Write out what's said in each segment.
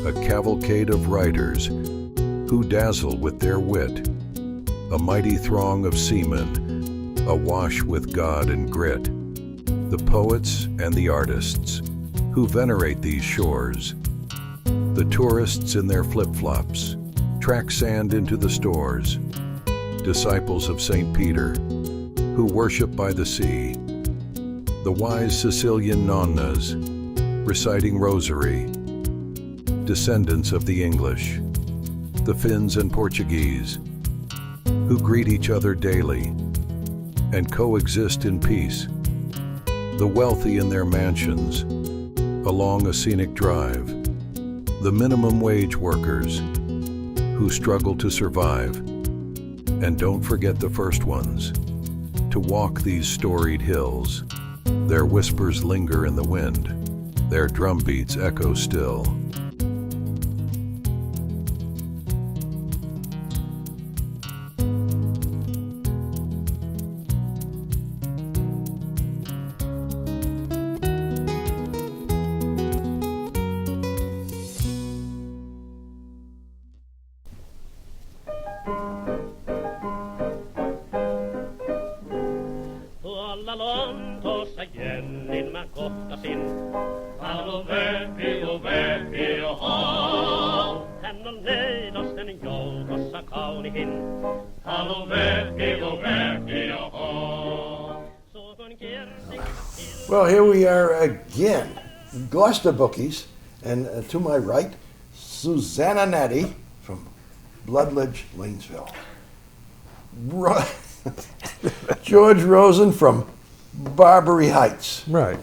a cavalcade of writers who dazzle with their wit, a mighty throng of seamen, awash with God and grit, the poets and the artists who venerate these shores, the tourists in their flip-flops, track sand into the stores, disciples of St. Peter, who worship by the sea, the wise Sicilian nonnas, reciting rosary, descendants of the English, the Finns and Portuguese, who greet each other daily and coexist in peace, the wealthy in their mansions, along a scenic drive, the minimum wage workers who struggle to survive, and don't forget the first ones, to walk these storied hills. Their whispers linger in the wind, their drum beats echo still. Well, here we are again, Gloucester Bookies, and to my right, Susanna Natty from Bloodledge, Lanesville. George Rosen from Barbary Heights. Right.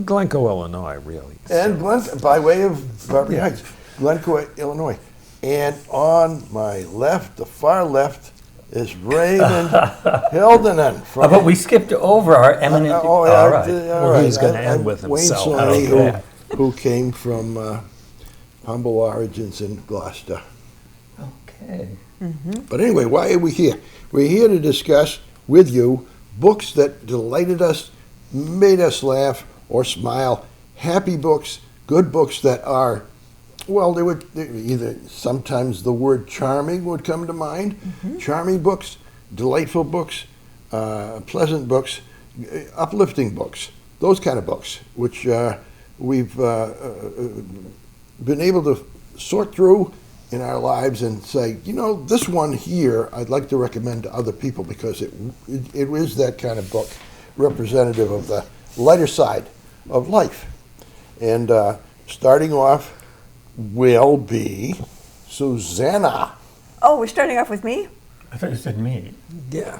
Glencoe, Illinois, really. And by way of Barbary Heights, Glencoe, Illinois. And on my left, the far left, is Raymond Hildenan. But we skipped over our eminent. All right. Well, he's going to end with himself. Wayne Sonny, who came from humble origins in Gloucester. Okay. Mm-hmm. But anyway, why are we here? We're here to discuss with you books that delighted us, made us laugh or smile, happy books, good books that are, well, they would either, sometimes the word charming would come to mind. Mm-hmm. Charming books, delightful books, pleasant books, uplifting books, those kind of books, which we've been able to sort through in our lives and say, you know, this one here I'd like to recommend to other people because it is that kind of book, representative of the lighter side of life. And starting off will be Susanna. Oh, we're starting off with me? I thought you said me. Yeah.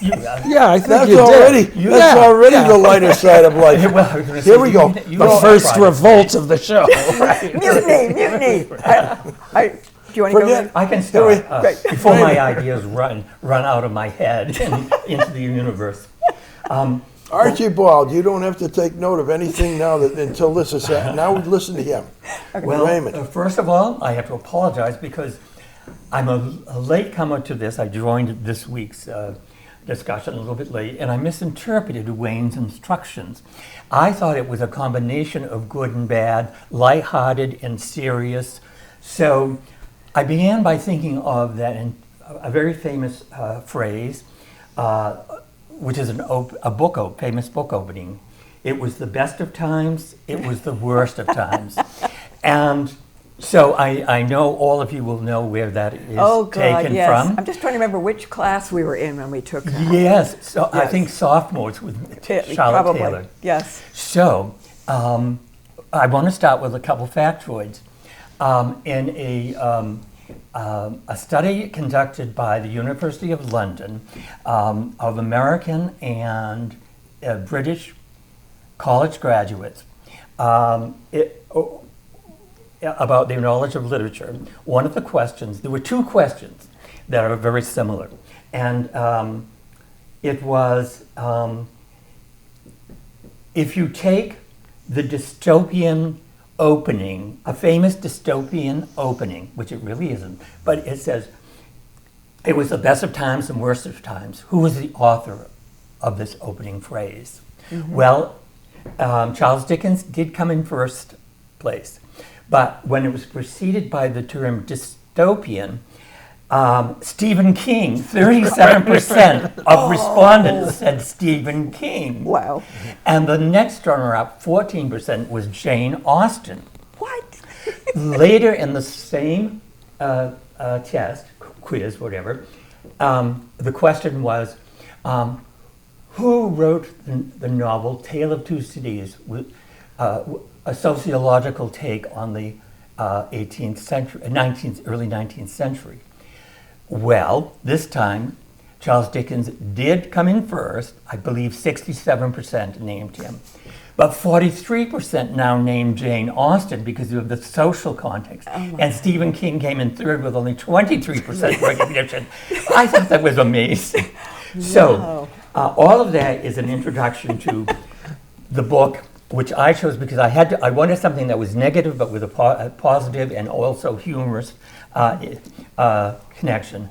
Yeah, I think that's you already, did. That's already the lighter side of life. Here we go. The first revolt of the show. Mutiny. Do you want to go there? I can start before my ideas run out of my head and into the universe. Archibald, you don't have to take note of anything now until this is happening. Now we listen to him. Well, Raymond. First of all, I have to apologize because I'm a late comer to this. I joined this week's discussion a little bit late, and I misinterpreted Wayne's instructions. I thought it was a combination of good and bad, lighthearted and serious. So I began by thinking of that in a very famous phrase, which is a famous book opening. It was the best of times, it was the worst of times. And so I know all of you will know where that is taken from. I'm just trying to remember which class we were in when we took that. Yes, so yes. I think sophomores with Charlotte Probably. Taylor. Yes. So I want to start with a couple factoids. In a study conducted by the University of London of American and British college graduates about their knowledge of literature. One of the questions, there were two questions that are very similar. And it was, if you take the dystopian opening, a famous dystopian opening, which it really isn't, but it says, it was the best of times and worst of times. Who was the author of this opening phrase? Mm-hmm. Well, Charles Dickens did come in first place, But when it was preceded by the term dystopian, Stephen King, 37% of respondents said Stephen King. Wow. And the next runner-up, 14%, was Jane Austen. What? Later in the same test, quiz, whatever, the question was, who wrote the novel Tale of Two Cities, with a sociological take on the 18th century, early 19th century? Well, this time, Charles Dickens did come in first. I believe 67% named him. But 43% now named Jane Austen because of the social context. And Stephen King came in third with only 23% recognition. I thought that was amazing. So, all of that is an introduction to the book, which I chose because I wanted something that was negative but with a positive and also humorous connection.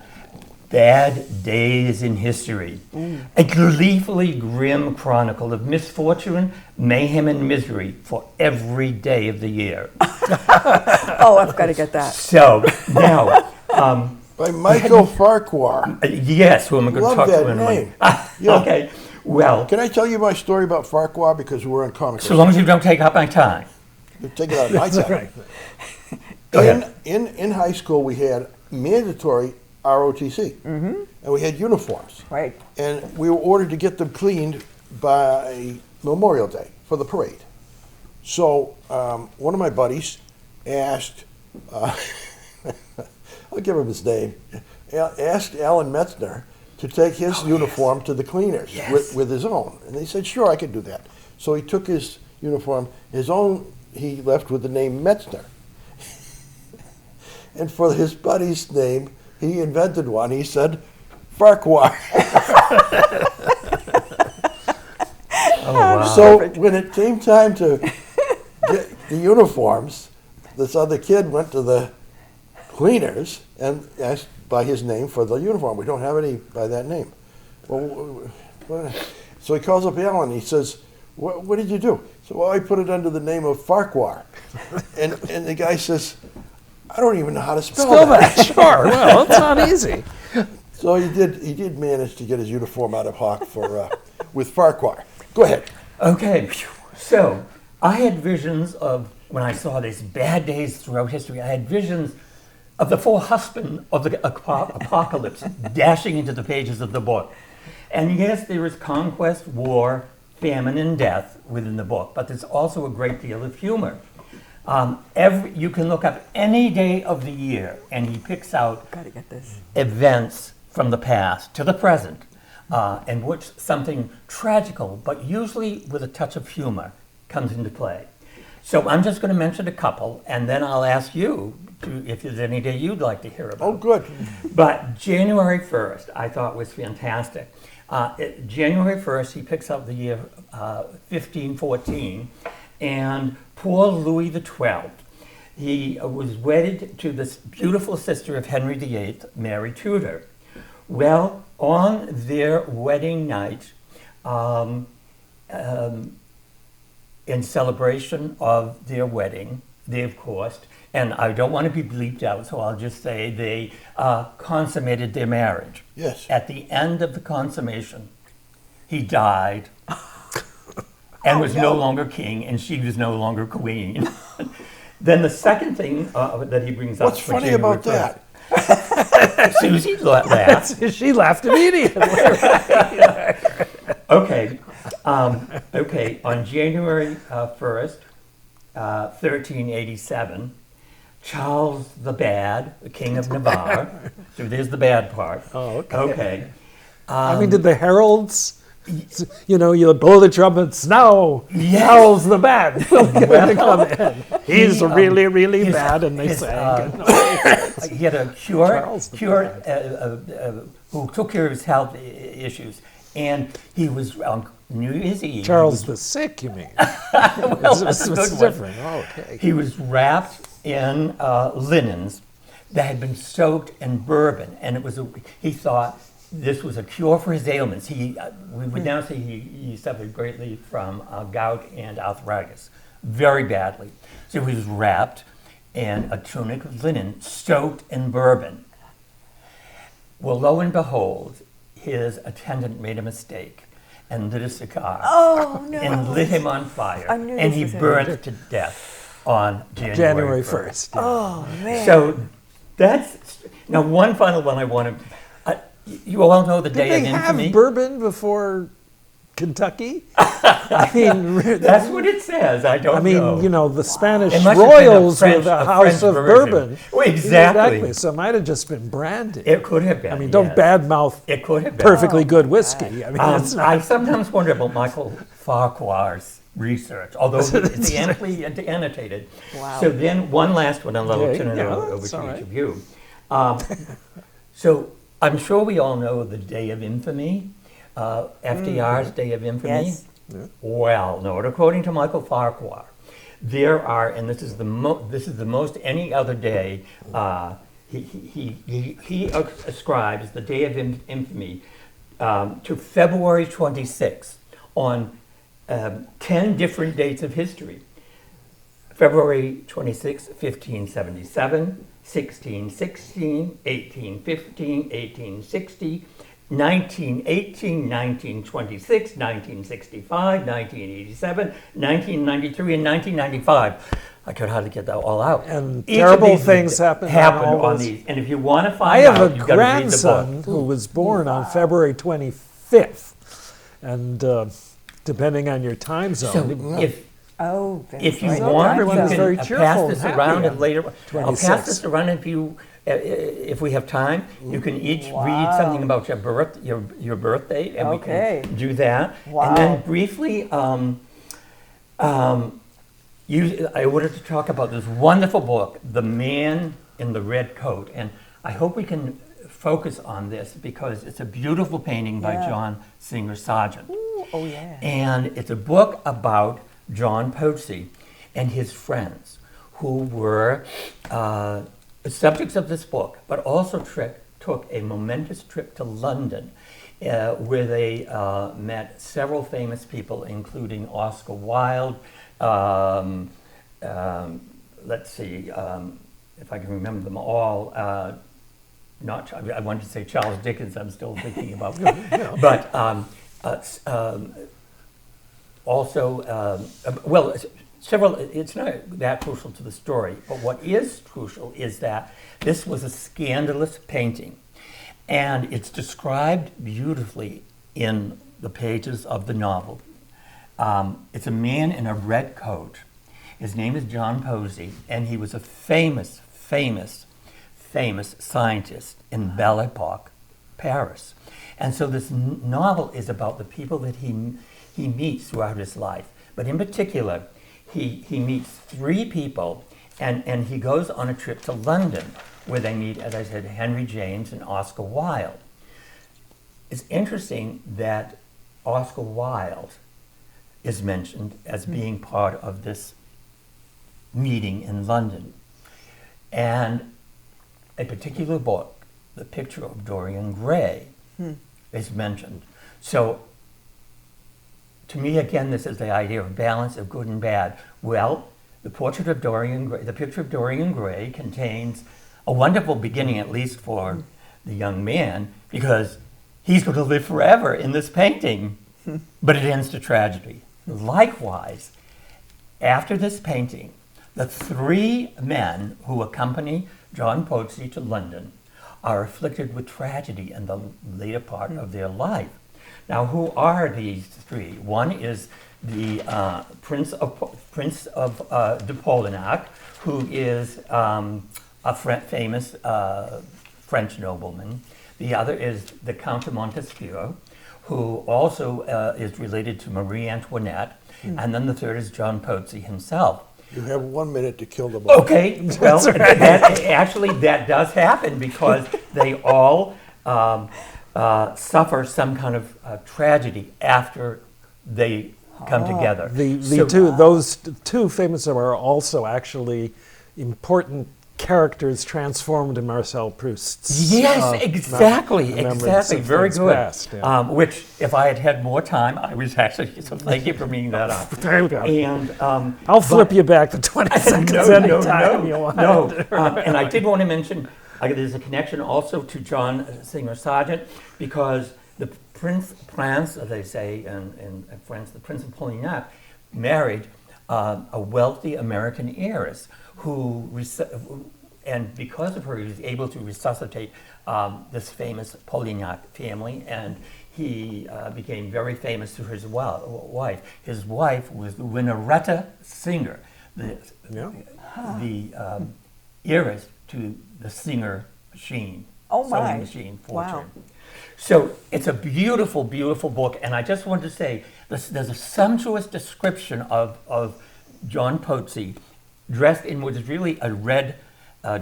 Bad Days in History. A gleefully grim chronicle of misfortune, mayhem, and misery for every day of the year. Oh, I've got to get that. So, now... By Michael Farquhar. yes, who I'm going to Love talk that to in a minute. name. Yeah. Okay, well, Can I tell you my story about Farquhar because we're on comic? so long as you don't take up my time. Take it out of my time. Right. Go ahead. In high school, we had mandatory ROTC, and we had uniforms. Right. And we were ordered to get them cleaned by Memorial Day for the parade. So one of my buddies asked, I'll give him his name, asked Alan Metzner to take his uniform to the cleaners with his own. And they said, sure, I can do that. So he took his uniform, his own, he left with the name Metzner. And for his buddy's name, he invented one. He said, Farquhar. Oh, wow. So when it came time to get the uniforms, this other kid went to the cleaners and asked by his name for the uniform. We don't have any by that name. So he calls up Alan. He says, what did you do? So, well, I put it under the name of Farquhar. And the guy says, I don't even know how to spell that. Sure. Well, it's not easy. So he did manage to get his uniform out of hock with Farquhar. Go ahead. Okay, so I had visions of, when I saw these bad days throughout history, I had visions of the four husbands of the apocalypse dashing into the pages of the book. And yes, there is conquest, war, famine, and death within the book, but there's also a great deal of humor. You can look up any day of the year, and he picks out Got to get this. events from the past to the present, in which something tragical, but usually with a touch of humor, comes into play. So I'm just going to mention a couple, and then I'll ask you if there's any day you'd like to hear about. Oh, good. But January 1st, I thought was fantastic. January 1st, he picks up the year 1514, and poor Louis XII. He was wedded to this beautiful sister of Henry VIII, Mary Tudor. Well, on their wedding night, in celebration of their wedding, they, of course, and I don't want to be bleeped out, so I'll just say they consummated their marriage. Yes. At the end of the consummation, he died and was no longer king, and she was no longer queen. Then the second thing that he brings up. What's funny about that? Susie laughed. She laughed immediately. Okay. Okay. On January 1st, 1387, Charles the Bad, the King of Navarre. So there's the bad part. Oh, okay. Okay. I mean, did the heralds, you blow the trumpets, now Yes. Charles the Bad will come in. He's He, really, really his- bad, and they his, sang. He had a cure Charles the who took care of his health issues, and he was on New Year's Eve. Charles the Sick, you mean? Well, that's a It's good one. different. Oh, okay. He was wrapped in linens that had been soaked in bourbon, and it was. He thought this was a cure for his ailments. We would now say he suffered greatly from gout and arthritis, very badly. So he was wrapped and a tunic of linen soaked in bourbon. Well, lo and behold, his attendant made a mistake and lit a cigar Oh, no. and lit him on fire, I knew and this he was burned to death on January 1st. Oh, man. So that's now one final one I want to. You all know the Did day they of infamy. have bourbon before Kentucky? I mean, That's what it says. I don't know. you know, the Spanish It must have been a royals French- were the a house French of version. bourbon. Well, exactly. So it might have just been brandy. It could have been. I mean, don't yes. badmouth It could have been. perfectly good whiskey. I mean, it's not. I sometimes wonder about Michael Farquhar's research, although it's annotated. Wow. So then one last one, and then I'll Okay, turn it yeah, over that's to all each right. of you. So I'm sure we all know the Day of Infamy, FDR's Day of Infamy. Yes. Well, no, according to Michael Farquhar, there are, and this is the most any other day. He ascribes the Day of Infamy to February 26th on 10 different dates of history. February 26, 1577, 1616, 1815, 1860, 1918, 1926, 1965, 1987, 1993, and 1995. I could hardly get that all out. And Each of terrible these things happened on all on those. these. And if you want to I find have out, a you've got to read the grandson book. who was born on February 25th, and depending on your time zone, So if Oh, that's If you right. want, everyone you was can very pass cheerful this and around happy and later. I'll 26. pass this around if we have time. You can each read Wow. something about your birthday, and Okay. we can do that. Wow. And then briefly, I wanted to talk about this wonderful book, The Man in the Red Coat, and I hope we can focus on this because it's a beautiful painting by Yeah. John Singer Sargent. Ooh, oh, yeah. And it's a book about John Posey and his friends who were subjects of this book, but also took a momentous trip to London where they met several famous people, including Oscar Wilde. Let's see if I can remember them all. I wanted to say Charles Dickens, I'm still thinking about. But also, several, it's not that crucial to the story, but what is crucial is that this was a scandalous painting. And it's described beautifully in the pages of the novel. It's a man in a red coat. His name is John Posey, and he was a famous scientist in Belle Epoque, Paris. And so this novel is about the people that he meets throughout his life. But in particular, he meets three people, and he goes on a trip to London, where they meet, as I said, Henry James and Oscar Wilde. It's interesting that Oscar Wilde is mentioned as being part of this meeting in London. And a particular book, The Picture of Dorian Gray, is mentioned. So, to me, again, this is the idea of balance of good and bad. Well, the Picture of Dorian Gray contains a wonderful beginning, at least for the young man, because he's going to live forever in this painting, but it ends to tragedy. Likewise, after this painting, the three men who accompany John Posey to London are afflicted with tragedy in the later part of their life. Now, who are these three? One is the Prince of de Polignac, who is a famous French nobleman. The other is the Count of Montesquieu, who also is related to Marie Antoinette. And then the third is John Posey himself. You have 1 minute to kill the book. Okay, well, that does happen because they all suffer some kind of tragedy after they come together. Those two famous are also actually important characters transformed in Marcel Proust's. Yes, exactly, remembrance exactly. of Very things good. past, yeah. Which, if I had had more time, I was actually. So thank you for bringing that up. There we go. And I'll flip you back to 20 seconds anytime you want. No. And I did want to mention there's a connection also to John Singer Sargent, because the Prince, as they say in France, the Prince of Polignac, married a wealthy American heiress who, and because of her, he was able to resuscitate this famous Polignac family, and he became very famous through his wife. His wife was Winnaretta Singer, the heiress to the Singer machine, Oh my. sewing machine fortune. Wow. So it's a beautiful, beautiful book, and I just wanted to say there's a sumptuous description of John Pozzi dressed in what is really a red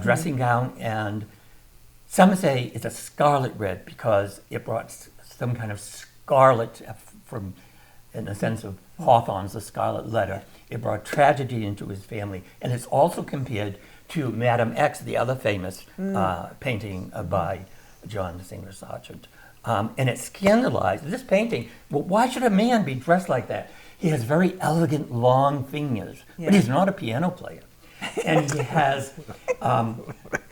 dressing gown, and some say it's a scarlet red because it brought some kind of scarlet from, in the sense of Hawthorne's The Scarlet Letter. It brought tragedy into his family, and it's also compared to Madame X, the other famous painting by John Singer Sargent. And it scandalized this painting. Well, why should a man be dressed like that? He has very elegant, long fingers, but he's not a piano player. And he has,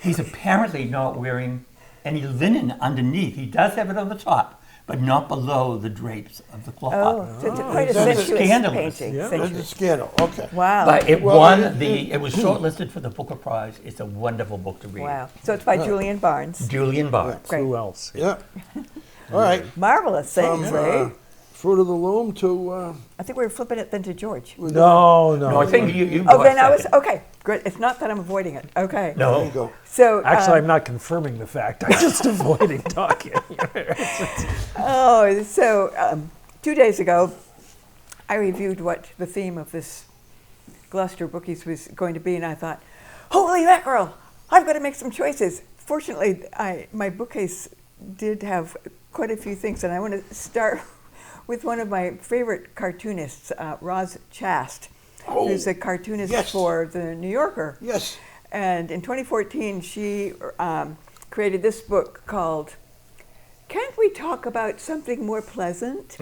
he's apparently not wearing any linen underneath. He does have it on the top, but not below the drapes of the cloth. Oh, so it's quite a That's sensuous scandalous. painting. Yeah. That's a Sensuous. scandal. Okay. Wow. But it Well, won it- it was shortlisted for the Booker Prize. It's a wonderful book to read. Wow. So it's by Julian Barnes. Julian Barnes. Great. Who else? Yeah. All right. Marvelous. From Thanks, Ray. Fruit of the Loom to I think we were flipping it then to George. No. No, I think you Oh, go then I was, second. okay, great. It's not that I'm avoiding it. Okay. there you No. go. So, Actually, I'm not confirming the fact. I'm just avoiding talking. so 2 days ago, I reviewed what the theme of this Gloucester Bookies was going to be, and I thought, holy mackerel, I've got to make some choices. Fortunately, my bookcase did have quite a few things, and I want to start with one of my favorite cartoonists, Roz Chast, who's a cartoonist yes. for The New Yorker. Yes. And in 2014, she created this book called Can't We Talk About Something More Pleasant?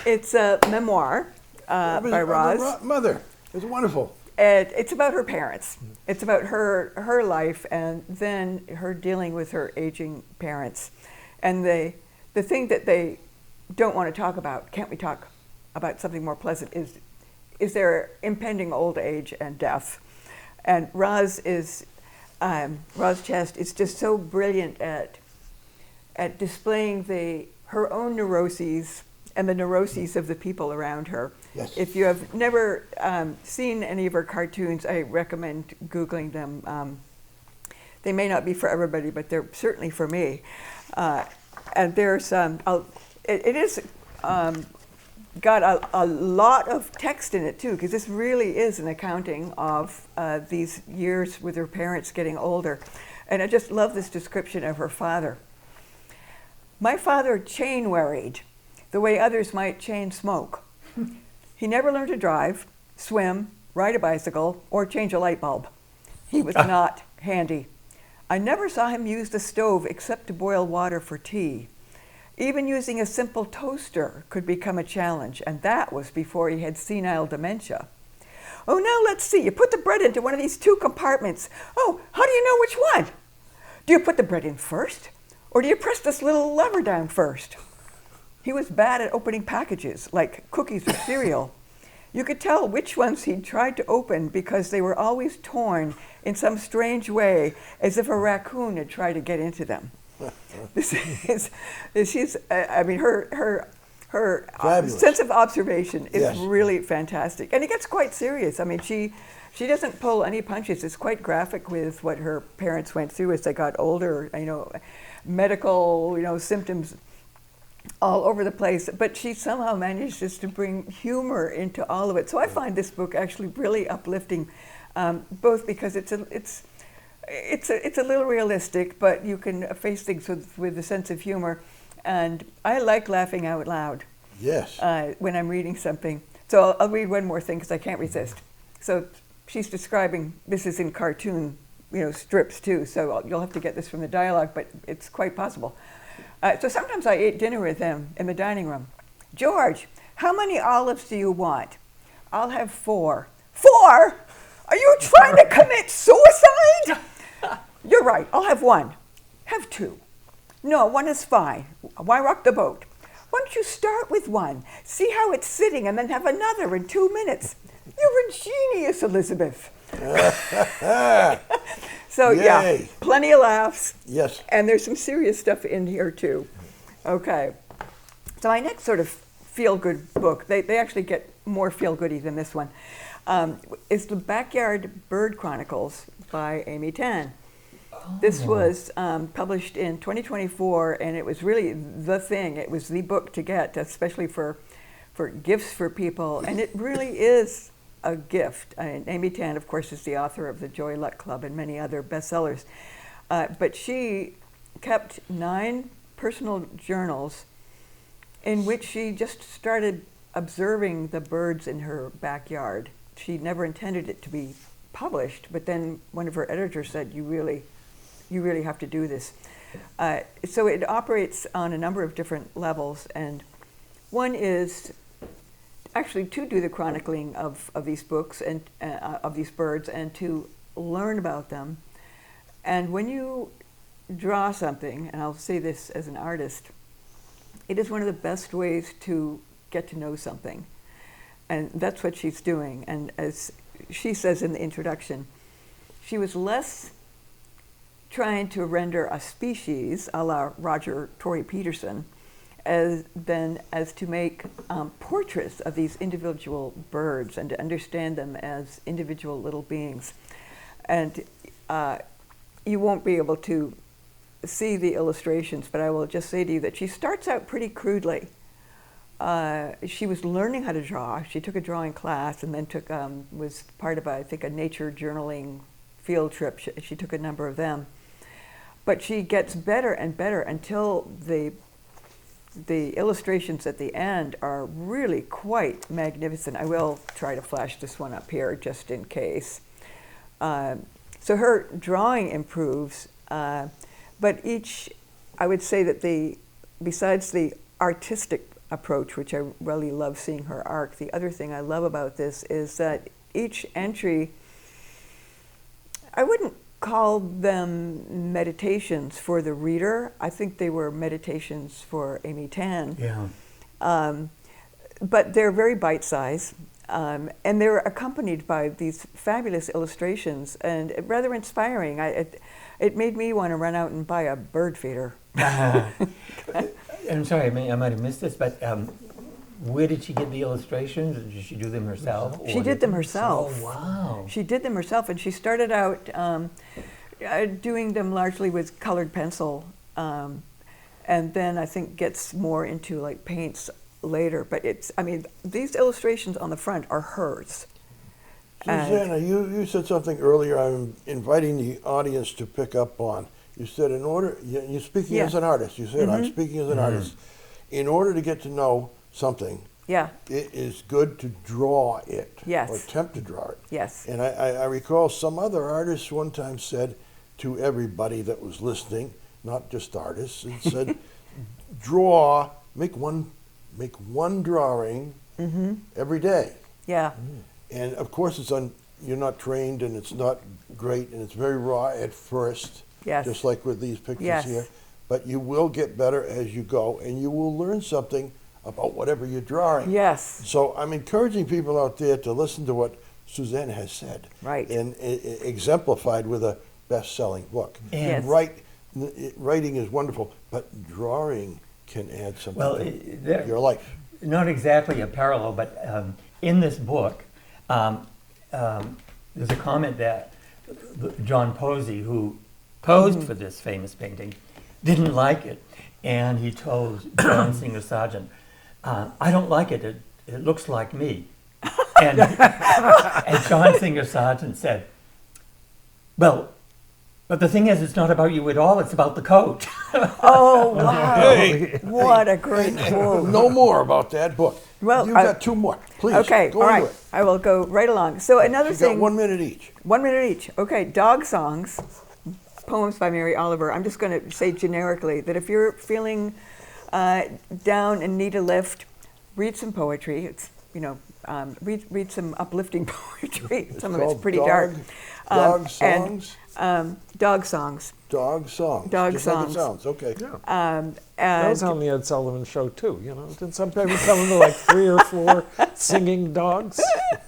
It's a memoir by Roz. Mother. It's wonderful. And it's about her parents. It's about her life and then her dealing with her aging parents. And the thing that they don't want to talk about, can't we talk about something more pleasant, is their impending old age and death. And Roz Chast is just so brilliant at displaying her own neuroses and the neuroses of the people around her. Yes. If you have never seen any of her cartoons, I recommend Googling them. They may not be for everybody, but they're certainly for me. And there's it is got a lot of text in it too, because this really is an accounting of these years with her parents getting older. And I just love this description of her father. My father chain worried, the way others might chain smoke. He never learned to drive, swim, ride a bicycle, or change a light bulb. He was not handy. I never saw him use the stove except to boil water for tea. Even using a simple toaster could become a challenge, and that was before he had senile dementia. Oh, now let's see. You put the bread into one of these two compartments. Oh, how do you know which one? Do you put the bread in first, or do you press this little lever down first? He was bad at opening packages, like cookies or cereal. You could tell which ones he'd tried to open because they were always torn in some strange way, as if a raccoon had tried to get into them. Her Fabulous. sense of observation is Yes. really fantastic. And it gets quite serious. I mean, she doesn't pull any punches. It's quite graphic with what her parents went through as they got older, medical, symptoms all over the place, but she somehow manages to bring humor into all of it. So I find this book actually really uplifting, both because it's a little realistic, but you can face things with a sense of humor, and I like laughing out loud. Yes. When I'm reading something. So I'll read one more thing because I can't resist. So she's describing, this is in cartoon strips too. So you'll have to get this from the dialogue, but it's quite possible. So sometimes I ate dinner with them in the dining room. George, how many olives do you want? I'll have 4. 4? Are you trying to commit suicide? You're right, I'll have 1. Have 2. No, 1 is fine. Why rock the boat? Why don't you start with 1, see how it's sitting, and then have another in 2 minutes? You're a genius, Elizabeth. So yeah, Yay. plenty of laughs. Yes. And there's some serious stuff in here too. Okay. So my next sort of feel-good book, they actually get more feel-goody than this one, is The Backyard Bird Chronicles by Amy Tan. This was published in 2024, and it was really the thing. It was the book to get, especially for gifts for people, and it really is a gift. Amy Tan, of course, is the author of the Joy Luck Club and many other bestsellers, but she kept 9 personal journals in which she just started observing the birds in her backyard. She never intended it to be published, but then one of her editors said, you really have to do this. So it operates on a number of different levels, and one is actually to do the chronicling of these books and of these birds and to learn about them. And when you draw something, and I'll say this as an artist, it is one of the best ways to get to know something. And that's what she's doing. And as she says in the introduction, she was less trying to render a species, a la Roger Tory Peterson, as to make portraits of these individual birds and to understand them as individual little beings. And you won't be able to see the illustrations, but I will just say to you that she starts out pretty crudely. She was learning how to draw. She took a drawing class and then was part of, I think, a nature journaling field trip. She took a number of them. But she gets better and better until the illustrations at the end are really quite magnificent. I will try to flash this one up here just in case. So her drawing improves, but I would say that besides the artistic approach, which I really love seeing her arc, the other thing I love about this is that each entry, I wouldn't call them meditations for the reader. I think they were meditations for Amy Tan. Yeah. But they're very bite-sized, and they're accompanied by these fabulous illustrations and rather inspiring. It made me want to run out and buy a bird feeder. I'm sorry, I might have missed this, but where did she get the illustrations? Did she do them herself? She did them herself. Oh, wow. She did them herself, and she started out doing them largely with colored pencil, and then I think gets more into like paints later. But these illustrations on the front are hers. Susanna, you said something earlier I'm inviting the audience to pick up on. You said you're speaking as an artist. You said, I'm speaking as an artist. In order to get to know something, it is good to draw it, or attempt to draw it. Yes. And I recall some other artists one time said to everybody that was listening, not just artists, and said, make one drawing every day. Yeah. And of course you're not trained and it's not great and it's very raw at first. Yes. Just like with these pictures here. But you will get better as you go, and you will learn something about whatever you're drawing. Yes. So I'm encouraging people out there to listen to what Suzanne has said. Right. And exemplified with a best-selling book. And writing is wonderful, but drawing can add something to your life. Not exactly a parallel, but in this book, there's a comment that John Posey, who posed for this famous painting, didn't like it, and he told John Singer Sargent, "I don't like it. It looks like me." And John Singer Sargent said, "Well, but the thing is, it's not about you at all. It's about the coat." Oh, wow. Hey. What a great quote. No more about that book. Well, You've got two more. Please, okay, go all into right. it. I will go right along. So another You got thing. 1 minute each. 1 minute each. Okay, dog songs, poems by Mary Oliver. I'm just going to say generically that if you're feeling down and need a lift, read some poetry. It's read some uplifting poetry. Some of it's called pretty dog- dark. dog songs? Dog songs. Dog songs. Dog Just songs. like it sounds. Okay. That And was on the Ed Sullivan Show too. Did some people come into like 3 or 4 singing dogs?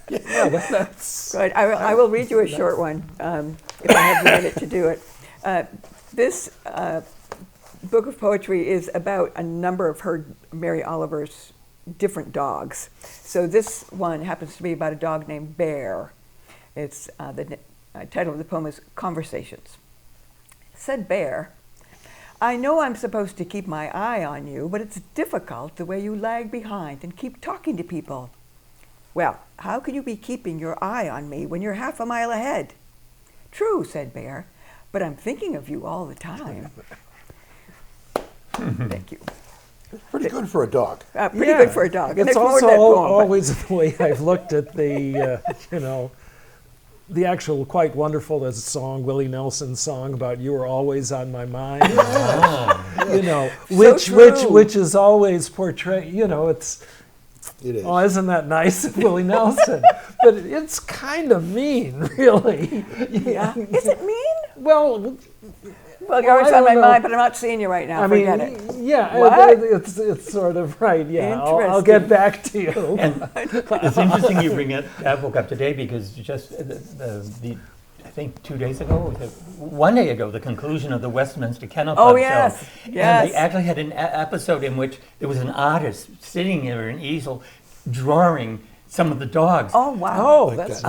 Yeah, that's good. I will read you a short one if I have the minute to do it. This book of poetry is about a number of Mary Oliver's different dogs. So this one happens to be about a dog named Bear. It's the title of the poem is Conversations. Said Bear, I know I'm supposed to keep my eye on you, but it's difficult the way you lag behind and keep talking to people. Well, how can you be keeping your eye on me when you're half a mile ahead? True, said Bear, but I'm thinking of you all the time. Thank you. Pretty good for a dog. Pretty good for a dog. And It's ignored also that poem, but- always the way I've looked at the, the actual quite wonderful, there's a song, Willie Nelson's song about "You Were Always on My Mind." Which is always portrayed. It's It is. oh, isn't that nice of Willie Nelson? But it's kind of mean, really. Yeah. Is it mean? Well, Well, you're always I on my don't know. mind, but I'm not seeing you right now. I mean, Forget it. yeah, What? it's sort of right. Yeah, I'll Interesting. get back to you. And it's interesting you bring that book up today because just I think 2 days ago, or 1 day ago, the conclusion of the Westminster Kennel Club Oh, yes, show. yes. And they actually had an episode in which there was an artist sitting there, an easel, drawing some of the dogs. Oh, wow. Oh, that's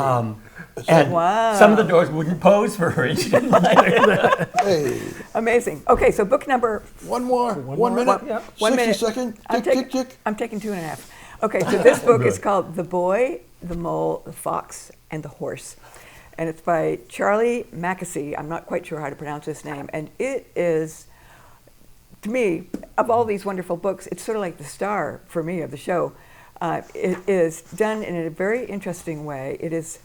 And Wow. some of the dogs wouldn't pose for her. And she didn't like it. Hey, Amazing. Okay, so book number one more. One 1 more. minute. Yeah. 1 minute. 60 second. I'm Tick, taking- tick, tick. I'm taking 2.5. Okay, so this book is Good. called The Boy, the Mole, the Fox, and the Horse. And it's by Charlie Mackesy. I'm not quite sure how to pronounce his name. And it is, to me, of all these wonderful books, it's sort of like the star for me of the show. It is done in a very interesting way. It is,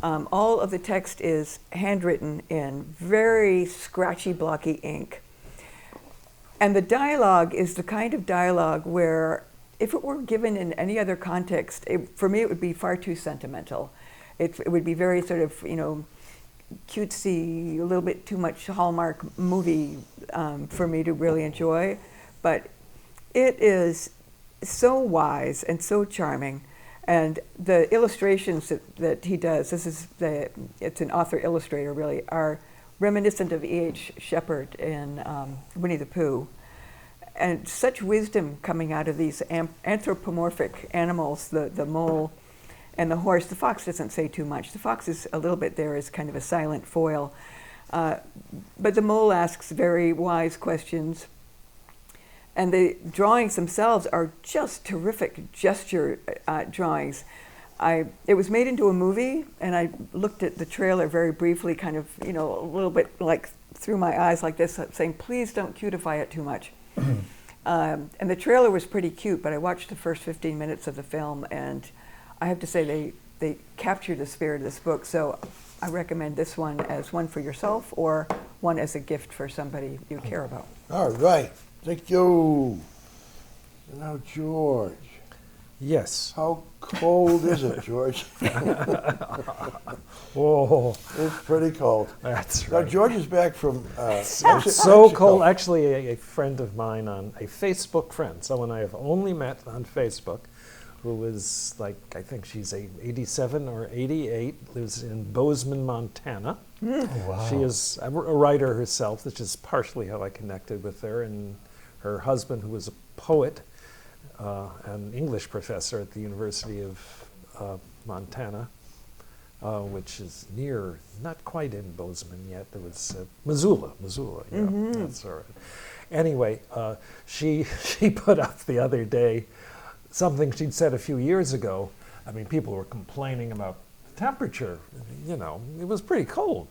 all of the text is handwritten in very scratchy, blocky ink. And the dialogue is the kind of dialogue where, if it were given in any other context, for me it would be far too sentimental. It would be very sort of, cutesy, a little bit too much Hallmark movie for me to really enjoy. But it is so wise and so charming. And the illustrations that he does, it's an author illustrator really, are reminiscent of E.H. Shepard in Winnie the Pooh. And such wisdom coming out of these anthropomorphic animals, the mole and the horse. The fox doesn't say too much. The fox is a little bit there as kind of a silent foil. But the mole asks very wise questions. And the drawings themselves are just terrific gesture drawings. It was made into a movie, and I looked at the trailer very briefly, kind of, a little bit like through my eyes like this, saying, please don't cutify it too much. And the trailer was pretty cute, but I watched the first 15 minutes of the film, and I have to say they captured the spirit of this book. So I recommend this one as one for yourself or one as a gift for somebody you care about. All right. Thank you. Now, George. yes. How cold is it, George? Oh, It's pretty cold. that's Now, right. George is back from It's so Mexico. cold. Actually, a friend of mine, a Facebook friend, someone I have only met on Facebook, who is like, I think she's 87 or 88, lives in Bozeman, Montana. Wow. She is a writer herself, which is partially how I connected with her, and her husband, who was a poet, an English professor at the University of Montana, which is near, not quite in Bozeman yet. It was Missoula, yeah, that's all right. Anyway, she put up the other day something she'd said a few years ago. I mean, people were complaining about the temperature. It was pretty cold.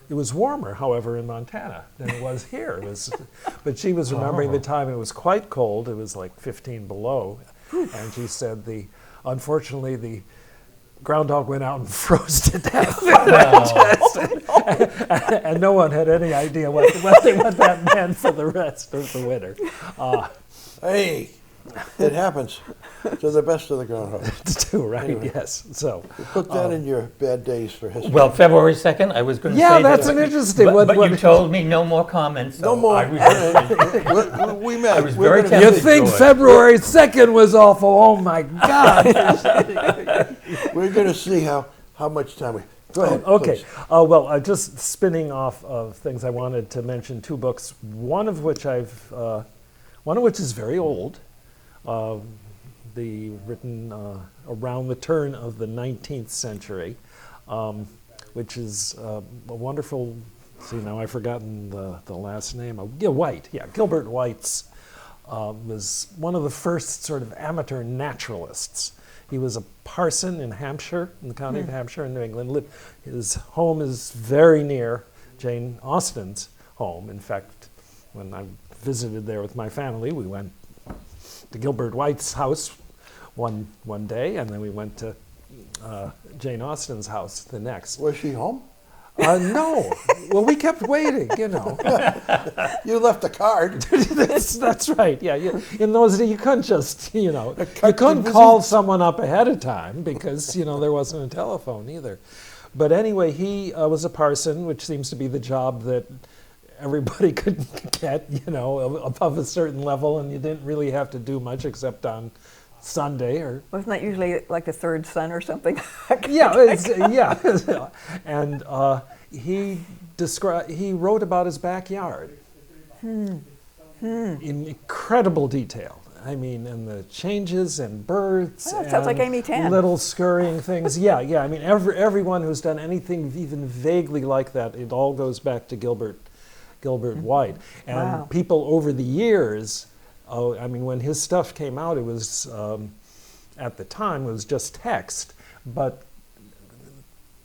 It was warmer, however, in Montana than it was here. But she was remembering the time it was quite cold. It was like 15 below. And she said, unfortunately, the groundhog went out and froze to death. And no one had any idea what that meant for the rest of the winter. Hey, it happens to the best of the groundhogs. Too, right? Anyway. Yes. So Put that in your bad days for history. Well, February 2nd, I was going to yeah, say that's that, an interesting. but you told me no more comments. So no more. I was, We met. I was We're very gonna- You tempted. think George. February 2nd was awful? Oh my God! We're going to see how much time we. Go ahead. Okay. please. Well, just spinning off of things, I wanted to mention two books. One of which is very old, written around the turn of the 19th century, which is a wonderful. See, now I've forgotten the last name. White. Yeah, Gilbert White's was one of the first sort of amateur naturalists. He was a parson in Hampshire, in the county of Hampshire in New England. His home is very near Jane Austen's home. In fact, when I visited there with my family, we went to Gilbert White's house one day, and then we went to Jane Austen's house the next. Was she home? No. Well, we kept waiting, you know. You left a card. That's right. Yeah. In those days, you couldn't just, you card couldn't to call visit. someone up ahead of time because, there wasn't a telephone either. But anyway, he was a parson, which seems to be the job that everybody could get, above a certain level, and you didn't really have to do much except on Sunday or Wasn't that usually like the third son or something? yeah. And he wrote about his backyard in incredible detail. I mean, and the changes and birds. Oh, it sounds like and Amy Tan. Little scurrying things. Yeah. I mean, everyone who's done anything even vaguely like that, it all goes back to Gilbert White. And Wow. people over the years. When his stuff came out, it was, at the time, it was just text, but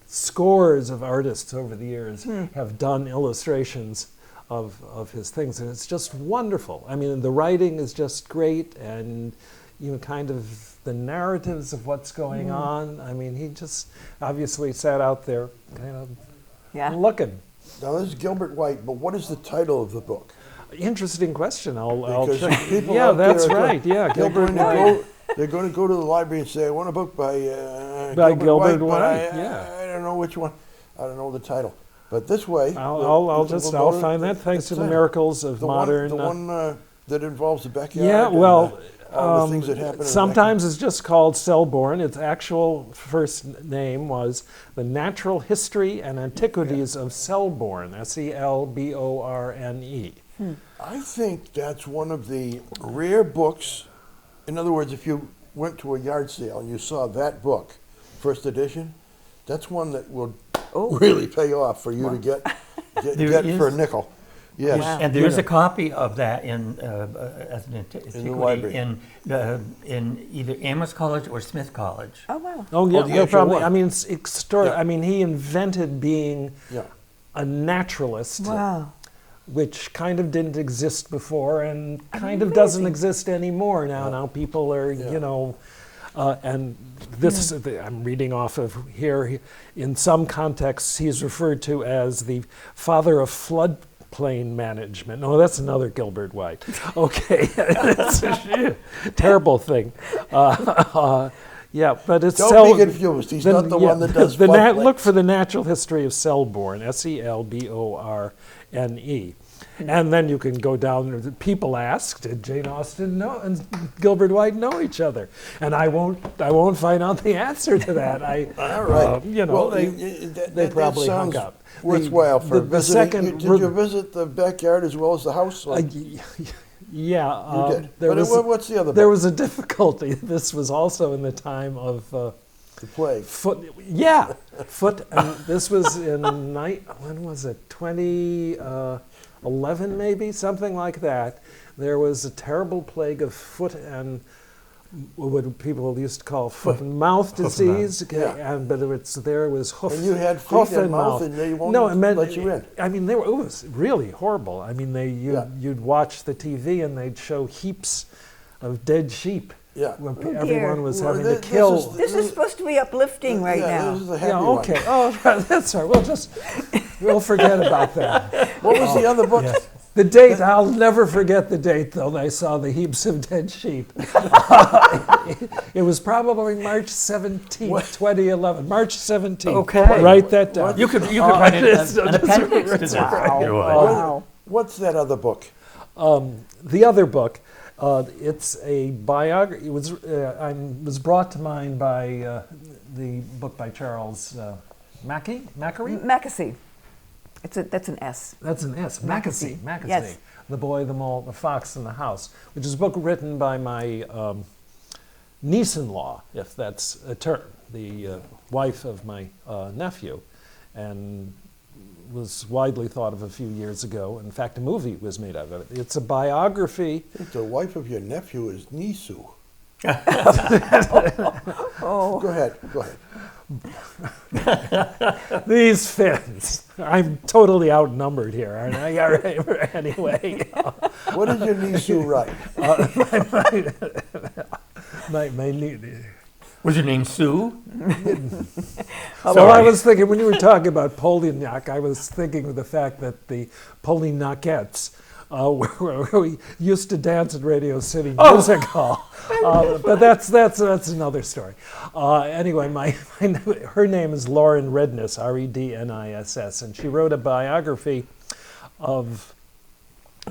scores of artists over the years have done illustrations of his things, and it's just wonderful. I mean, the writing is just great, and, kind of the narratives of what's going on. I mean, he just obviously sat out there kind of looking. Now, this is Gilbert White, but what is the title of the book? Interesting question. I'll Because check. people Yeah, out there that's are going- right. Yeah, They're Gilbert going to White. they're going to go to the library and say, I want a book by Gilbert but White, yeah. I don't know which one. I don't know the title. But this way, I'll we'll go to find that thanks to the title. miracles of The modern. one that involves the backyard. Yeah, and, well, all the things that happen. in the sometimes it's just called Selborne. Its actual first name was The Natural History and Antiquities of Selborne, Selborne. I think that's one of the rare books. In other words, if you went to a yard sale and you saw that book, first edition, that's one that will really pay off for you to get There for a is- nickel. Yes. Wow. And there is a copy of that as an antiquity library. in either Amherst College or Smith College. Oh, wow. Oh, yeah, the actual probably. one. I mean, it's Yeah. I mean, he invented being Yeah. a naturalist. Wow. Which kind of didn't exist before and kind of doesn't exist anymore now. Now people are, and this I'm reading off of here. In some contexts, he's referred to as the father of floodplain management. No, that's another Gilbert White. Okay, it's a terrible thing. Yeah, but it's Don't be confused. He's not the one that does floodplains. look for the natural history of Selborne, Selborne. And then you can go down. People ask, did Jane Austen know and Gilbert White know each other? And I won't find out the answer to that. All right. Well, they probably hung sounds up. worthwhile for the visiting. second. Did you visit the backyard as well as the house? Or- Yeah, You did. There But was what's the other There book? was a difficulty. This was also in the time of The plague. Foot. And this was in when was it? 2011 maybe, something like that. There was a terrible plague of foot and what people used to call foot and mouth disease. Yeah. But there was hoof. And you had feet hoof and mouth, and they won't it meant, let you in. I mean, it was really horrible. I mean, you'd watch the TV and they'd show heaps of dead sheep Yeah. when Oh, everyone dear. was Well, having to this kill. is- This is supposed to be uplifting right yeah, now. This is the happy Yeah, one. okay. Oh, that's all right. We'll forget about that. What was the other book? Yes. The date, I'll never forget the date, though. I saw the heaps of dead sheep. It was probably March 17th, 2011. March 17th. Okay. Write that down. You could write an it's- appendix to this. Wow. if you would. Wow. What's that other book? The other book, it's a biography. It was brought to mind by the book by Charles Mackery? Mackesy. That's an S. That's an S. Mackesy. Mackesy. Yes. The Boy, the Mole, the Fox, and the House, which is a book written by my niece-in-law, if that's a term, the wife of my nephew, and was widely thought of a few years ago. In fact, a movie was made out of it. It's a biography. I think the wife of your nephew is Nisu. Oh, Go ahead. These fins. I'm totally outnumbered here, aren't I? All right. Anyway, What did your Nisu write? my niece. Was your name Sue? So I was thinking, when you were talking about Polignac, I was thinking of the fact that the Polignacettes we used to dance at Radio City Music Hall. But that's another story. Anyway, her name is Lauren Redniss, Redniss, and she wrote a biography of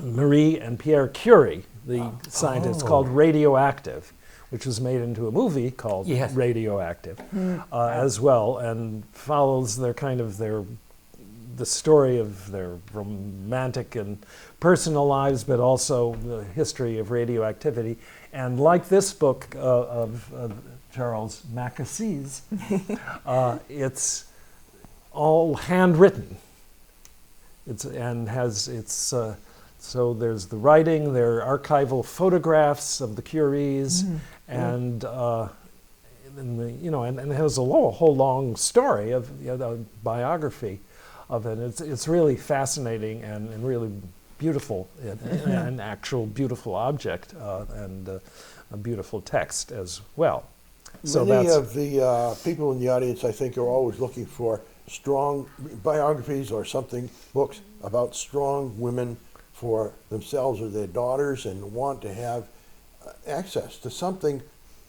Marie and Pierre Curie, the scientists, called Radioactive, which was made into a movie called Yes. Radioactive as well, and follows the story of their romantic and personal lives, but also the history of radioactivity. And like this book of Charles Mackesy's, it's all handwritten. So there's the writing, there are archival photographs of the Curies, and it has a whole long story of the biography of it. It's really fascinating and really beautiful, an actual beautiful object and a beautiful text as well. So Many that's of the people in the audience, I think, are always looking for strong biographies or books about strong women for themselves or their daughters, and want to have access to something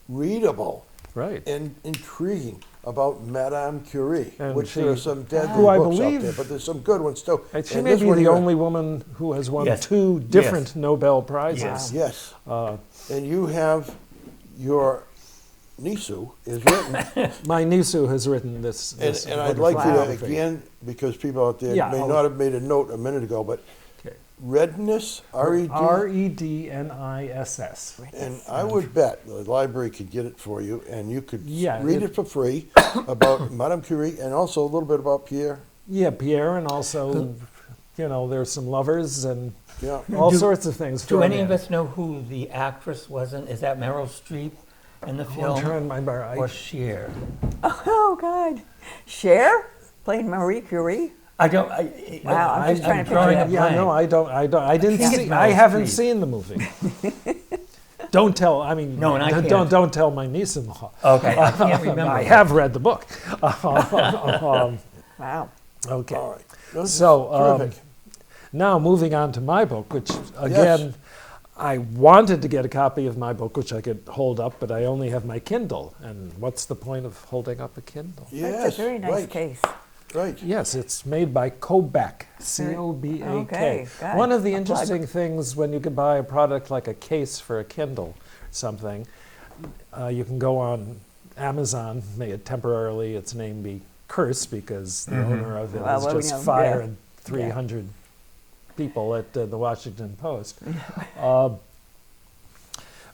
readable right. and intriguing about Madame Curie, And which there are she- some deadly who I books believe- out there, but there's some good ones too. She And may this be one the here- only woman who has won Yes. 2 different Nobel Prizes. Yes. Yes, Uh, and you have your Nisu is written, my niece who has written this. and, this and I'd wonderful like you to, biography. again, because people out there Yeah, may I'll- not have made a note a minute ago, but Okay. Redniss, R-E-D, Redniss. and I would bet the library could get it for you, and you could Yeah, read it- it for free about Madame Curie, and also a little bit about Pierre. Yeah, Pierre, and also, there's some lovers and Yeah, all Do- sorts of things. Do thrown any in. of us know who the actress was? Is that Meryl Streep in the I'm film? trying my bar. Or Cher? oh God. Cher playing Marie Curie. I don't. Wow, I'm just trying to drawing picture a it. Yeah, blank. no, I don't. I didn't think see. it's I Meryl haven't Streep. seen the movie. Don't tell. I mean, No, and I don't can't. tell my niece-in-law. Okay, I can't remember. I have read the book. Wow. Okay. all right. No, this is So terrific. now moving on to my book, which again, I wanted to get a copy of my book, which I could hold up, but I only have my Kindle. And what's the point of holding up a Kindle? Yes, That's a very nice right, case. right. Yes, it's made by Kobak, C-O-B-A-K. Okay, got One it. of the A plug. interesting things when you can buy a product like a case for a Kindle, something, you can go on Amazon, may it temporarily its name be cursed because the owner of it Well, has we just know, yeah. fired 300 people at the Washington Post.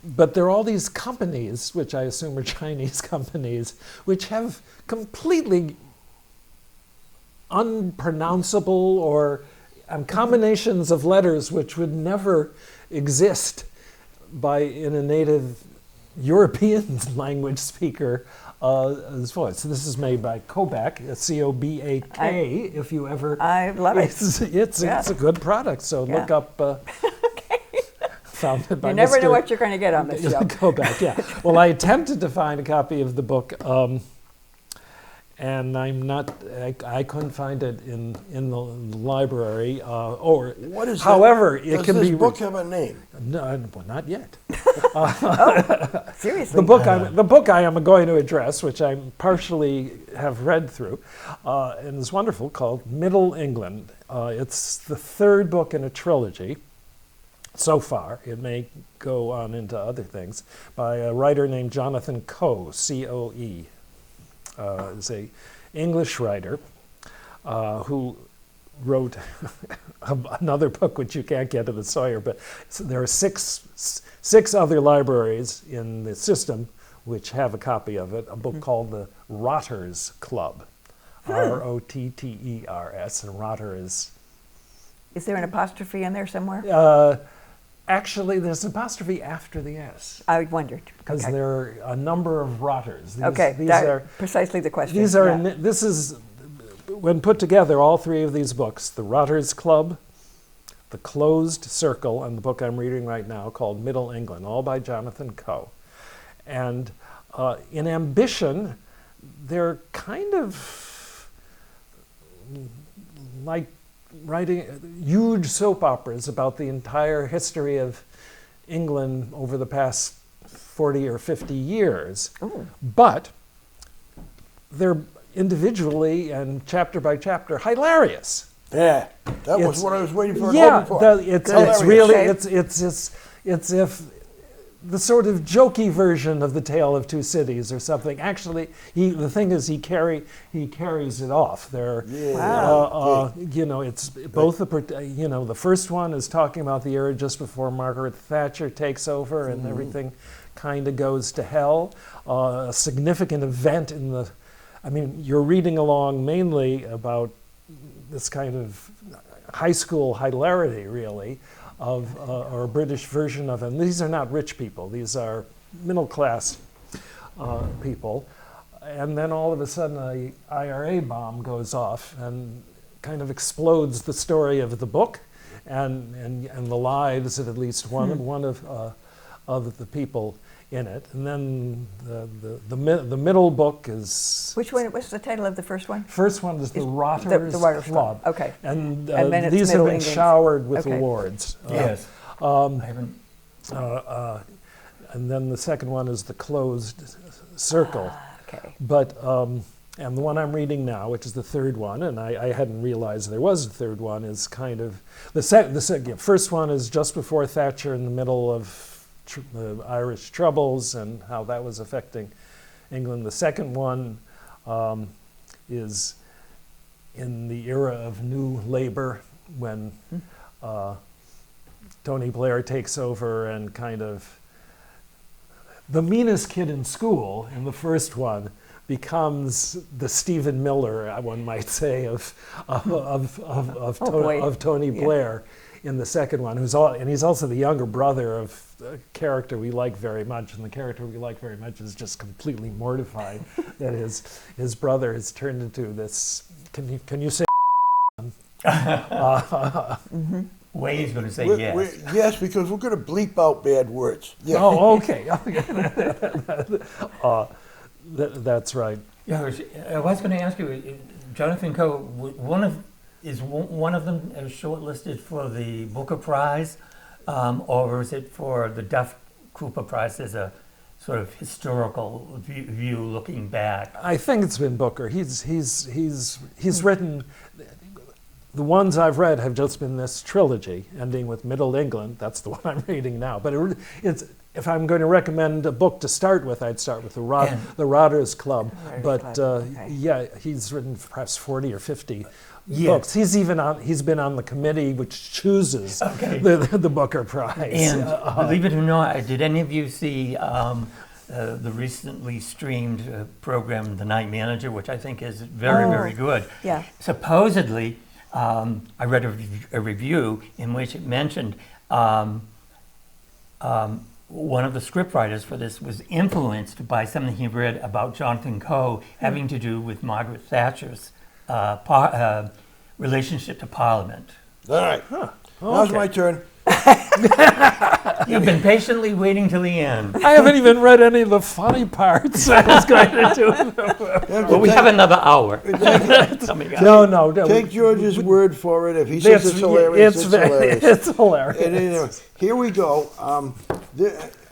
But there are all these companies, which I assume are Chinese companies, which have completely unpronounceable or combinations of letters which would never exist in a native European language speaker as voice. So this is made by Kobak, C-O-B-A-K. If you ever, I love it. it's Yeah. a good product. So look Yeah. up founded by You never know Mr. what you're going to get on this show. Go back, yeah. Well, I attempted to find a copy of the book, and I couldn't find it in the library. Or What is however, that? it Does can this be. book have a name? No, well, not yet. Seriously. The book I am going to address, which I partially have read through, and is wonderful, called Middle England. It's the third book in a trilogy so far. It may go on into other things, by a writer named Jonathan Coe, C-O-E. Is a English writer who wrote another book which you can't get at the Sawyer, but there are six other libraries in the system which have a copy of it, a book called the Rotters Club, R-O-T-T-E-R-S, and Rotter is... Is there an apostrophe in there somewhere? Actually, there's an apostrophe after the S, I wondered. because Okay. there are a number of Rotters. These are precisely the question. These are, Yeah. this is, when put together, all three of these books, the Rotters Club, the Closed Circle, and the book I'm reading right now called Middle England, all by Jonathan Coe. And in ambition, they're kind of like writing huge soap operas about the entire history of England over the past 40 or 50 years. Ooh. But they're individually and chapter by chapter hilarious. Yeah, that was It's- what I was waiting for. Yeah, for. it's Hilarious. really Okay. it's if the sort of jokey version of the Tale of Two Cities or something. Actually, the thing is he carries it off. There, Yeah. you know, it's both the first one is talking about the era just before Margaret Thatcher takes over and everything kind of goes to hell. A significant event in the, I mean, you're reading along mainly about this kind of high school hilarity, really, of or a British version of it. And these are not rich people; these are middle class people. And then all of a sudden, a IRA bomb goes off and kind of explodes the story of the book, and the lives of at least one of the people in it. And then the middle book is... Which one? What's the title of the first one? First one is the Rotters the Rotters Club. Okay. And, And then it's these have Middle been England. showered with Okay. awards. Yes. I haven't. And then the second one is the Closed Circle. Okay. But, and the one I'm reading now, which is the third one, and I hadn't realized there was a third one, is kind of, the first one is just before Thatcher in the middle of the Irish Troubles and how that was affecting England. The second one is in the era of New Labour, when Tony Blair takes over and kind of the meanest kid in school in the first one becomes the Stephen Miller, one might say, of Tony Blair in the second one. And he's also the younger brother of a character we like very much, and the character we like very much is just completely mortified that his brother has turned into this. Can you say? Wayne's going to say yes. Yes, because we're going to bleep out bad words. Yeah. Oh, okay. That's right. Yeah, I was going to ask you, Jonathan Coe, one of them shortlisted for the Booker Prize, or is it for the Duff Cooper Prize as a sort of historical view looking back? I think it's been Booker. He's written. The ones I've read have just been this trilogy, ending with Middle England. That's the one I'm reading now. But it's if I'm going to recommend a book to start with, I'd start with the Rotters Club. Yeah, he's written perhaps 40 or 50 books. He's been on the committee which chooses the Booker Prize. And believe it or not, did any of you see the recently streamed program, The Night Manager, which I think is very good? Yeah. Supposedly, I read a review in which it mentioned one of the scriptwriters for this was influenced by something he read about Jonathan Coe having to do with Margaret Thatcher's relationship to Parliament. All right. Now's my turn. You've been patiently waiting till the end. I haven't even read any of the funny parts I was going to do. Well, we have another hour coming up. No. Take George's word for it. If he says it's hilarious, it's hilarious. It's hilarious. And anyway, here we go.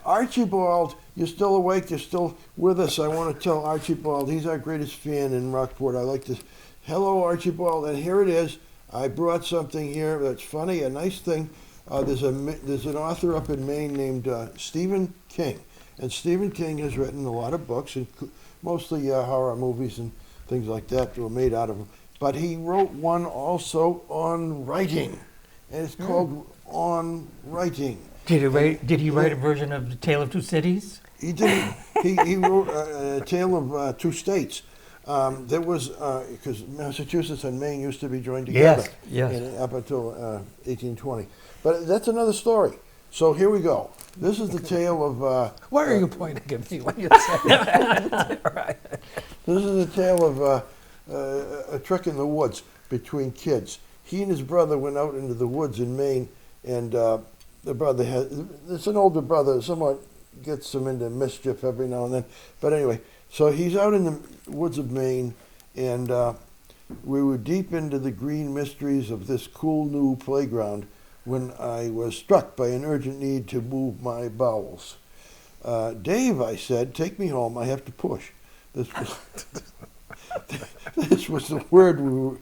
Archibald, you're still awake. You're still with us. I want to tell Archibald he's our greatest fan in Rockport. I like this. Hello, Archibald, and here it is. I brought something here that's funny, a nice thing. There's an author up in Maine named Stephen King, and Stephen King has written a lot of books, and mostly horror movies and things like that were made out of him. But he wrote one also on writing, and it's called On Writing. Did he write a version of The Tale of Two Cities? He didn't. He wrote a Tale of Two States. There was, because Massachusetts and Maine used to be joined together up until 1820. But that's another story. So here we go. This is the tale of... Why are you pointing at me when you say that? Right. This is the tale of a trick in the woods between kids. He and his brother went out into the woods in Maine, and the brother it's an older brother, somewhat gets him into mischief every now and then. But anyway, so he's out in the woods of Maine, and we were deep into the green mysteries of this cool new playground when I was struck by an urgent need to move my bowels. Dave, I said, take me home, I have to push. This was the word we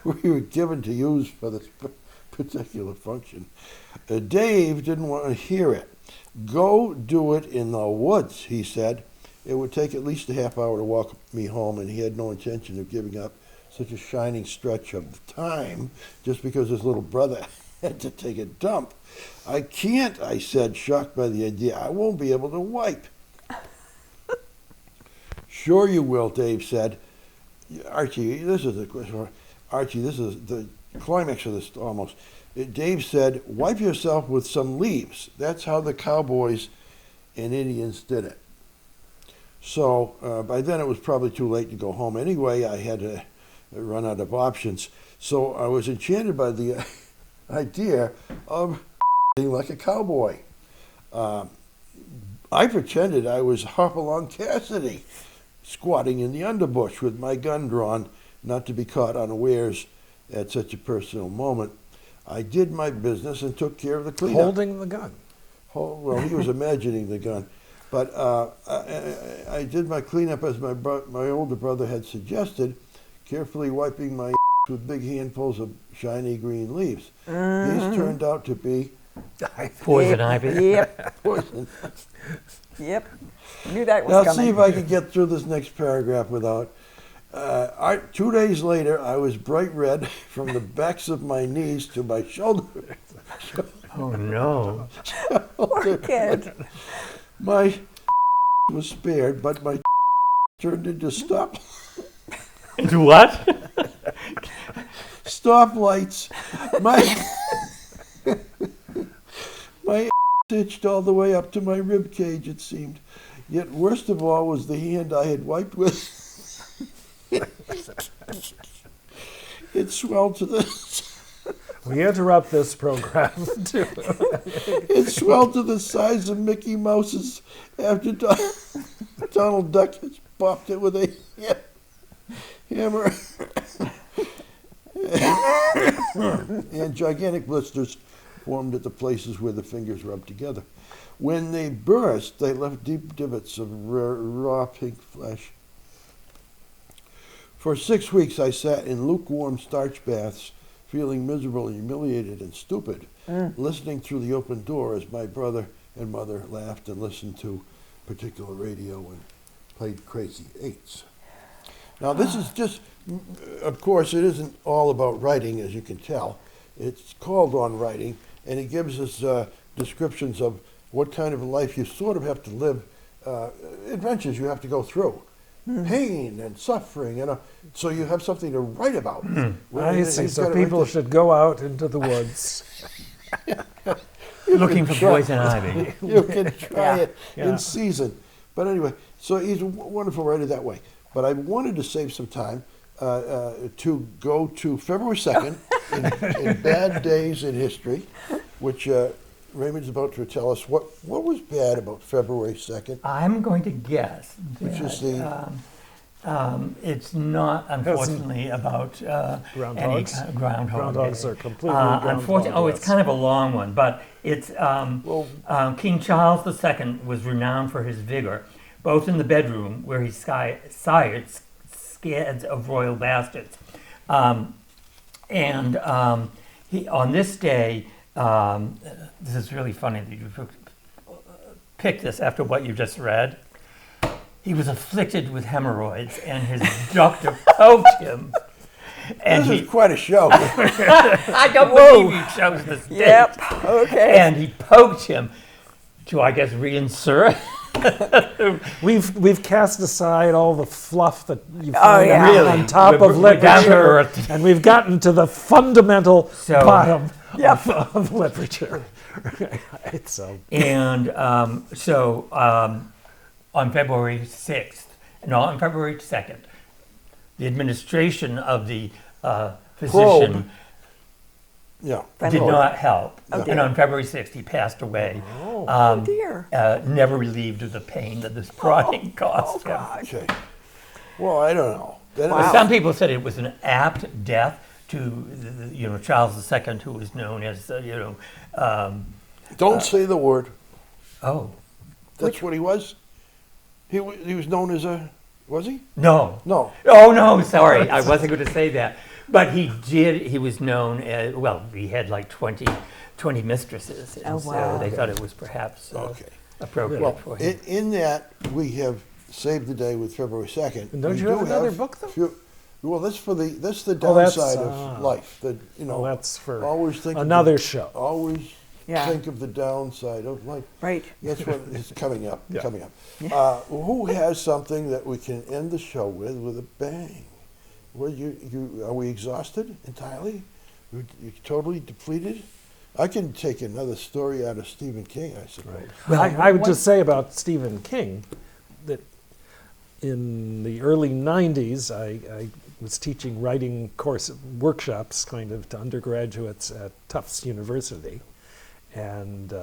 were given to use for this particular function. Dave didn't want to hear it. Go do it in the woods, he said. It would take at least a half hour to walk me home, and he had no intention of giving up such a shining stretch of time just because his little brother had to take a dump. I can't, I said, shocked by the idea. I won't be able to wipe. Sure you will, Dave said. Archie, this is the climax of this almost. Dave said, wipe yourself with some leaves. That's how the cowboys and Indians did it. So by then it was probably too late to go home anyway. I had to run out of options. So I was enchanted by the idea of being like a cowboy. I pretended I was Hopalong Cassidy, squatting in the underbush with my gun drawn, not to be caught unawares at such a personal moment. I did my business and took care of the cleanup. Holding the gun. Well, he was imagining the gun. But I did my cleanup as my older brother had suggested, carefully wiping my with big handfuls of shiny green leaves. These turned out to be Poison ivy. Yep. poison. Yep. Knew that was Now, coming. see if I can get through this next paragraph without. 2 days later, I was bright red from the backs of my knees to my shoulders. Oh no. Poor kid. My was spared, but my turned into Into what? stoplights. My itched all the way up to my rib cage, it seemed. Yet worst of all was the hand I had wiped with. It swelled to the... We interrupt this program too. It swelled to the size of Mickey Mouse's after Donald Duck has popped it with a hammer. And gigantic blisters formed at the places where the fingers rubbed together. When they burst, they left deep divots of raw pink flesh. For 6 weeks, I sat in lukewarm starch baths, feeling miserable, humiliated, and stupid, listening through the open door as my brother and mother laughed and listened to particular radio and played Crazy Eights. Now, this is just, of course, it isn't all about writing, as you can tell. It's called On Writing, and it gives us descriptions of what kind of a life you sort of have to live, adventures you have to go through. Pain and suffering, so you have something to write about. I see. So people should go out into the woods. Looking for poison ivy. You can try it in season. But anyway, so he's a wonderful writer that way. But I wanted to save some time to go to February 2nd in Bad Days in History, which Raymond's about to tell us what was bad about February 2nd. I'm going to guess Which is that it's not, unfortunately, about any Groundhogs? kind of groundhog Groundhogs day. are completely Unfortunately, groundhog it's kind of a long one, but it's King Charles II was renowned for his vigor, both in the bedroom where he sired scads of royal bastards, and he on this day. This is really funny that you picked this after what you just read. He was afflicted with hemorrhoids, and his doctor poked him. And This is quite a show. I don't believe you chose this date. Yep. Okay. And he poked him to, I guess, reinsert. We've cast aside all the fluff that you Oh, find yeah. Really? on top of We're down to literature, earth. and we've gotten to the fundamental So- bottom Yep. of literature. Right, so And so on February 6th, no, on February 2nd, the administration of the physician Yeah. did not help. Oh, And dear. on February 6th, he passed away, Oh, dear. never relieved of the pain that this prodding caused him. God. Okay. Well, I don't know. Then Wow. Some people said it was an apt death to, Charles II, who was known as, Don't say the word. oh, That's what he was. He was known as a. Was he? no. No. Oh, no, sorry. I wasn't going to say that. But he was known as, well, he had like 20 mistresses. And Oh, wow. So they thought it was perhaps Okay. appropriate Well, for him. in that we have saved the day with February 2nd. And don't We you do have another book, though? Well, that's the Oh, that's, downside of life. That well, that's for always think another of show. always Yeah. think of the downside of life. Right. That's what is coming up. Yeah. Coming up. Who has something that we can end the show with a bang? Well, are we exhausted entirely? You totally depleted? I can take another story out of Stephen King, I suppose. Well, I would what- just say about Stephen King that in the early 90s, I was teaching writing workshops kind of to undergraduates at Tufts University. And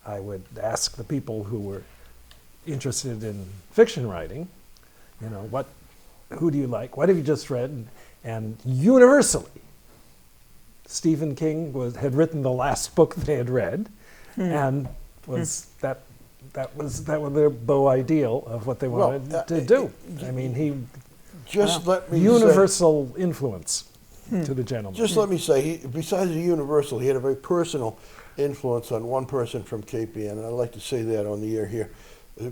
I would ask the people who were interested in fiction writing, who do you like? What have you just read? And universally, Stephen King had written the last book they had read, and that was their beau ideal of what they wanted to do. I mean, he Just let me universal influence to the gentleman. Just let me say, besides the universal, he had a very personal influence on one person from Cape Ann, and I'd like to say that on the air here.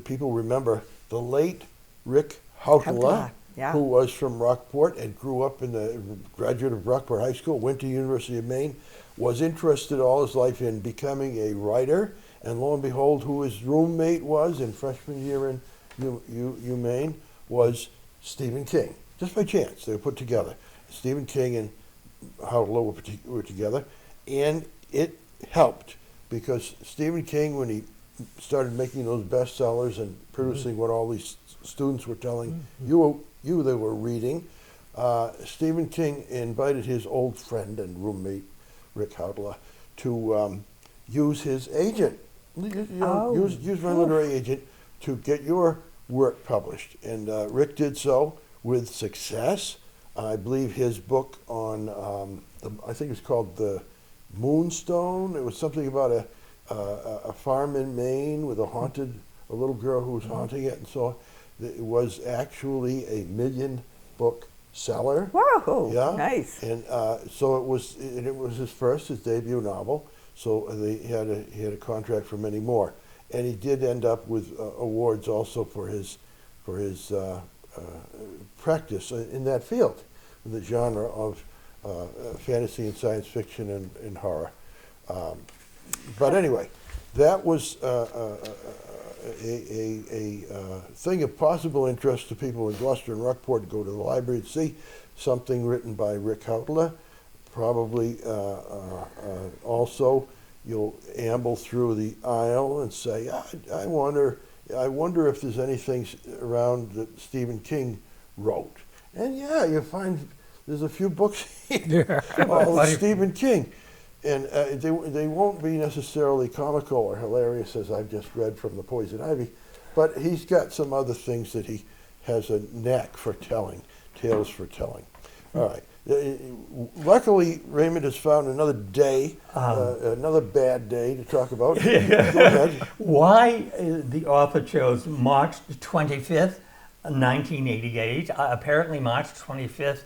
People remember the late Rick Hautala, Hautala, yeah. who was from Rockport and grew up in the graduate of Rockport High School, went to University of Maine, was interested all his life in becoming a writer, and lo and behold, who his roommate was in freshman year in UMaine was Stephen King. Just by chance, they were put together. Stephen King and Hautala were together, and it helped because Stephen King, when he started making those bestsellers and producing what all these students were telling you they were reading, Stephen King invited his old friend and roommate Rick Hautala to use his agent, use my literary agent to get your work published, and Rick did so with success. I believe his book on, I think it's called The Moonstone. It was something about a farm in Maine with a little girl who was haunting it, and so on. It was actually a million-book seller. Wow. Yeah. Nice. And so it was his debut novel. So he had a contract for many more, and he did end up with awards also for his practice in that field, the genre of fantasy and science fiction and horror. But anyway, that was a thing of possible interest to people in Gloucester and Rockport to go to the library and see something written by Rick Hautala. Probably also you'll amble through the aisle and say, I wonder if there's anything around that Stephen King wrote. And yeah, you find there's a few books here, all of Stephen King. And they won't be necessarily comical or hilarious as I've just read from The Poison Ivy, but he's got some other things that he has a knack for telling, tales for telling. All right. Luckily, Raymond has found another day, another bad day to talk about. Go ahead. Why the author chose March 25th, 1988. Apparently, March 25th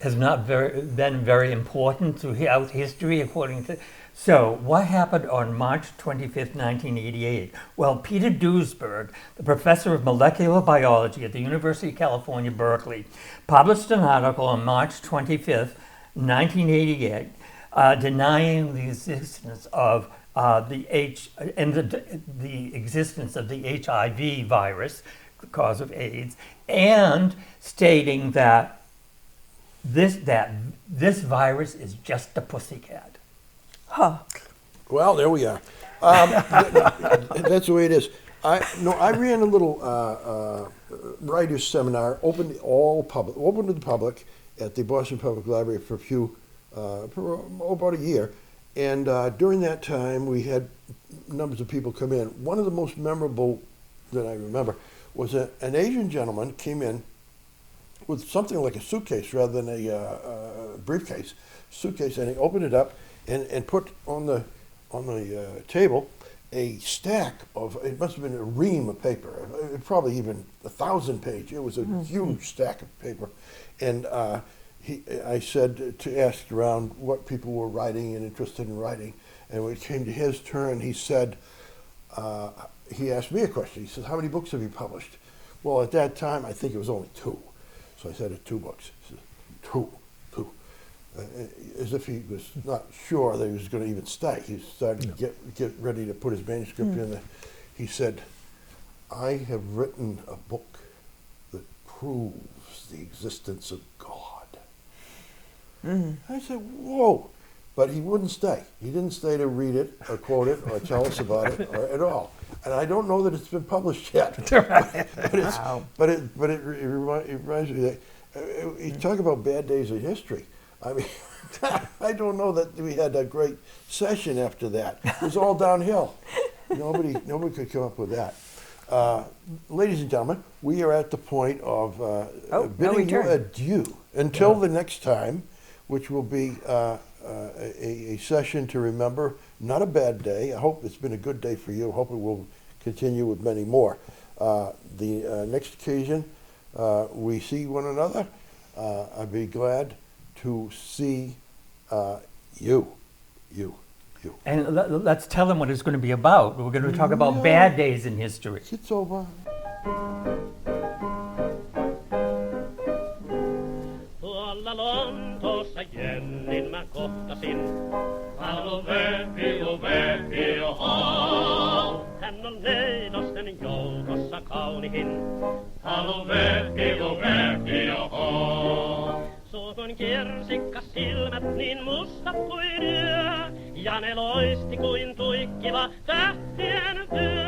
has not been very important throughout history, according to. So, what happened on March 25th, 1988? Well, Peter Duesberg, the professor of molecular biology at the University of California, Berkeley, published an article on March 25th, 1988, denying the existence of the existence of the HIV virus, the cause of AIDS, and stating that this virus is just a pussycat. Huh. Well, there we are. That's the way it is. I ran a little writers seminar, open to the public at the Boston Public Library for about a year. And during that time, we had numbers of people come in. One of the most memorable that I remember was an Asian gentleman came in with something like a suitcase rather than a briefcase. Suitcase, and he opened it up and put on the table a stack of, it must have been a ream of paper, probably even 1,000 page. It was a huge stack of paper. And I said to ask around what people were writing and interested in writing. And when it came to his turn, he said, he asked me a question. He said, how many books have you published? Well, at that time, I think it was only 2. So I said, 2 books. He said, 2. As if he was not sure that he was going to even stay. He started to get ready to put his manuscript in there. He said, I have written a book that proves the existence of God. I said, whoa. But he wouldn't stay. He didn't stay to read it or quote it or tell us about it or at all. And I don't know that it's been published yet. but it reminds me that you talk about bad days of history. I mean, I don't know that we had a great session after that. It was all downhill. Nobody could come up with that. Ladies and gentlemen, we are at the point of bidding you adieu until the next time, which will be a session to remember. Not a bad day. I hope it's been a good day for you. I hope it will continue with many more. The next occasion we see one another, I'd be glad to see you. And let's tell them what it's going to be about. We're going to talk about bad days in history. It's over. Tuolla Lontoossa Jennin mä kohtasin. Halo väpi, oho. Hän on neitosten joukossa kaunihin. Halo väpi, oho. Suuhun kirsikka silmät niin mustat kuin yö. Ja ne loisti kuin tuikkiva tähtien työ.